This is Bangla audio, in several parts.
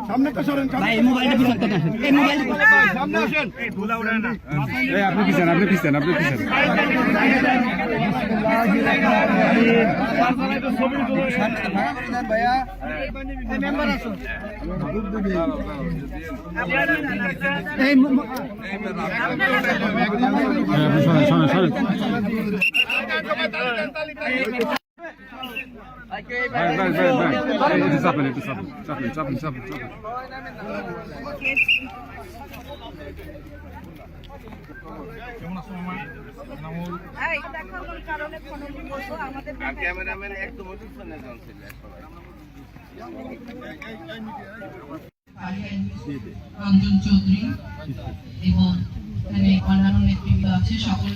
সামনে তো সরেন ভাই, মোবাইলটা পিছন থেকে আসেন, এই মোবাইল সামনে আসেন, এই ধুলা উড়ায় না, এই আপনি পিছন ভাইয়া, এই মেম্বার আছো, এই ক্যামেরাম্যান একদম রঞ্জন চৌধুরী এবং এখানে অন্যান্য নেতৃত্ব আছে, সকল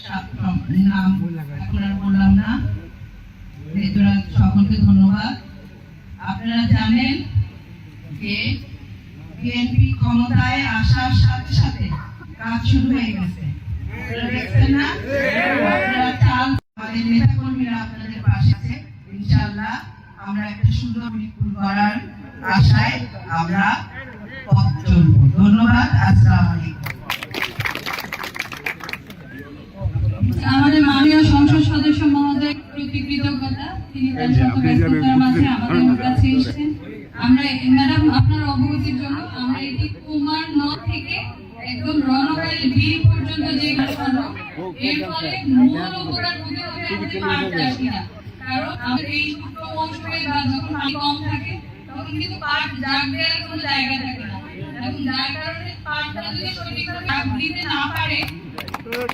নাম এখন আর বললাম না। সকলকে ধন্যবাদ। আপনারা জানেন যে বিএনপি ক্ষমতায় আসার সাথে সাথে কাজ শুরু হয়ে গেছে, দেখছেন না? আপনারা চান, আমাদের নেতা কর্মীরা আপনাদের পাশে আছে, ইনশাআল্লাহ আমরা একটা সুন্দর মিরপুর গড়ার আশায় আমরা পথ চলব। ধন্যবাদ। আসসালামু আলাইকুম। আমাদের মাননীয় সংসদ সদস্য মহোদয় প্রতি কৃতজ্ঞতা, তিনি তার শত ব্যস্ততার মাঝে আমাদের কাছে এসেছেন। আমরা ম্যাডাম আপনার অবগতির জন্য আমরা এটি কুমার নদ থেকে একদম রণকালী বিল পর্যন্ত যে সড়ক, এর ফলে মূল উপকার হতে হবে আমাদের পাট চাষিরা। কারণ আমাদের এই ছোট মৌসুমে বা যখন পানি কম থাকে তখন কিন্তু পাট জাগ দেওয়ার কোনো জায়গা থাকে না, এবং যার কারণে পাটটা যদি সঠিকভাবে জাগ দিতে না পারে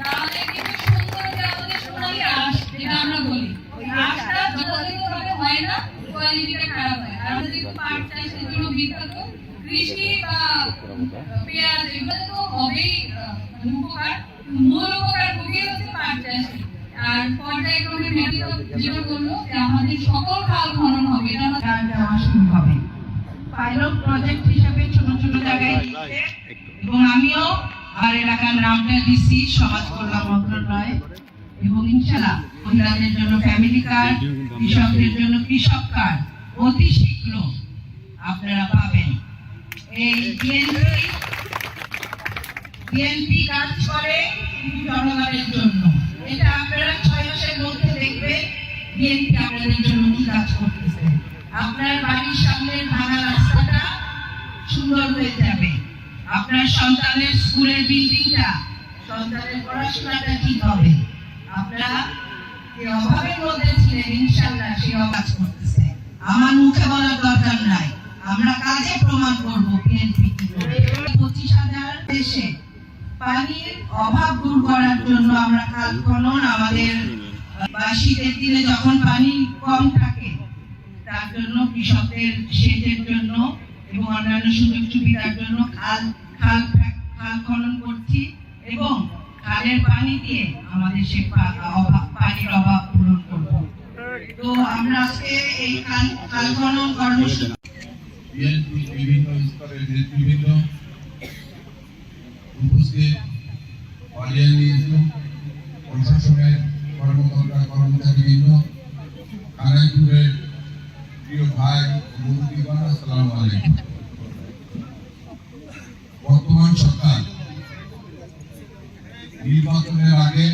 তাহলে কিন্তু সুন্দর যে আমাদের সোনালী আঁশ যেটা আমরা বলি, ওই আঁশটা যথাযথভাবে হয় না, কোয়ালিটিটা খারাপ হয়। আর আমরা যেহেতু পাট চাষের জন্য বিখ্যাত, কৃষি বা পেঁয়াজ এগুলো তো হবেই উপকার, মূল উপকার ভোগী হচ্ছে পাট চাষি। আর পর্যায়ক্রমে মেডিকেল যেটা বললো যে আমাদের সকল খাল খনন হবে, এটা দেওয়া শুরু হবে পাইলট প্রজেক্ট হিসেবে ছোট ছোট জায়গায় দিচ্ছে, এবং আমিও আর এলাকার নামটা দিচ্ছি সমাজ কল্যাণ মন্ত্রণালয়। এবং ইনশাআল্লাহ মহিলাদের জন্য ফ্যামিলি কার্ড, কৃষকদের জন্য কৃষক কার্ড অতি শীঘ্র আপনারা পাবেন। এই বিএনপি কাজ করে জনগণের জন্য, এটা আপনারা 6 মাসের মধ্যে দেখবেন বিএনপি আপনাদের জন্য কি কাজ করতেছে। আপনার বাড়ির সামনের ভাঙা রাস্তাটা সুন্দর হয়ে যাবে, আপনার সন্তানের স্কুলের বিল্ডিংটা, সন্তানের পড়াশোনাটা ঠিক হবে। আপনারা যে অভাবের মধ্যে ছিলেন ইনশাআল্লাহ সেই কাজ করতেছে। আমার মুখে বলার দরকার নাই, আমরা কাজে প্রমাণ করব বিএনপি কি করে। 25,000 দেশে পানির অভাব দূর করার জন্য আমরা খাল খনন, আমাদের শীতের দিনে যখন পানি কম থাকে তার জন্য কৃষকদের সেচের জন্য এবং অন্যান্য সুযোগ সুবিধার জন্য খাল খনন করছি, এবং খালের পানি দিয়ে আমাদের সে পানির অভাব পূরণ করব। তো আমরা আজকে এই খাল খনন কর্মসূচি বিভিন্ন স্তরের নেতৃবৃন্দ উপস্থিত, প্রশাসনের কর্মকর্তা কর্মচারীবৃন্দ, কানাইপুরের প্রিয় ভাই মুরব্বীগণ, আসসালামু আলাইকুম। বর্তমান সরকার নির্বাচনের আগে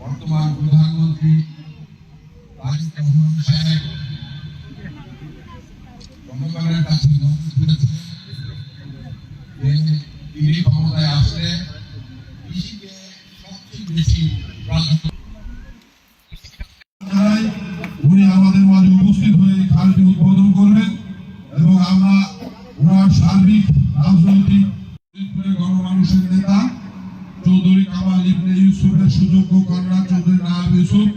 বর্তমান প্রধানমন্ত্রী তারেক রহমান সাহেব জনগণের কাছে তিনি ক্ষমতায় আসলে কৃষিকে সবচেয়ে বেশি প্রাধান্য। উনি আমাদের মাঝে উপস্থিত হয়ে খালটি উদ্বোধন করবেন, এবং আমরা ওনার সার্বিক রাজনৈতিক গণমানুষের নেতা চৌধুরী কামাল ইবনে ইউসুফের সুযোগ্য কন্যা চৌধুরী নায়াব ইউসুফ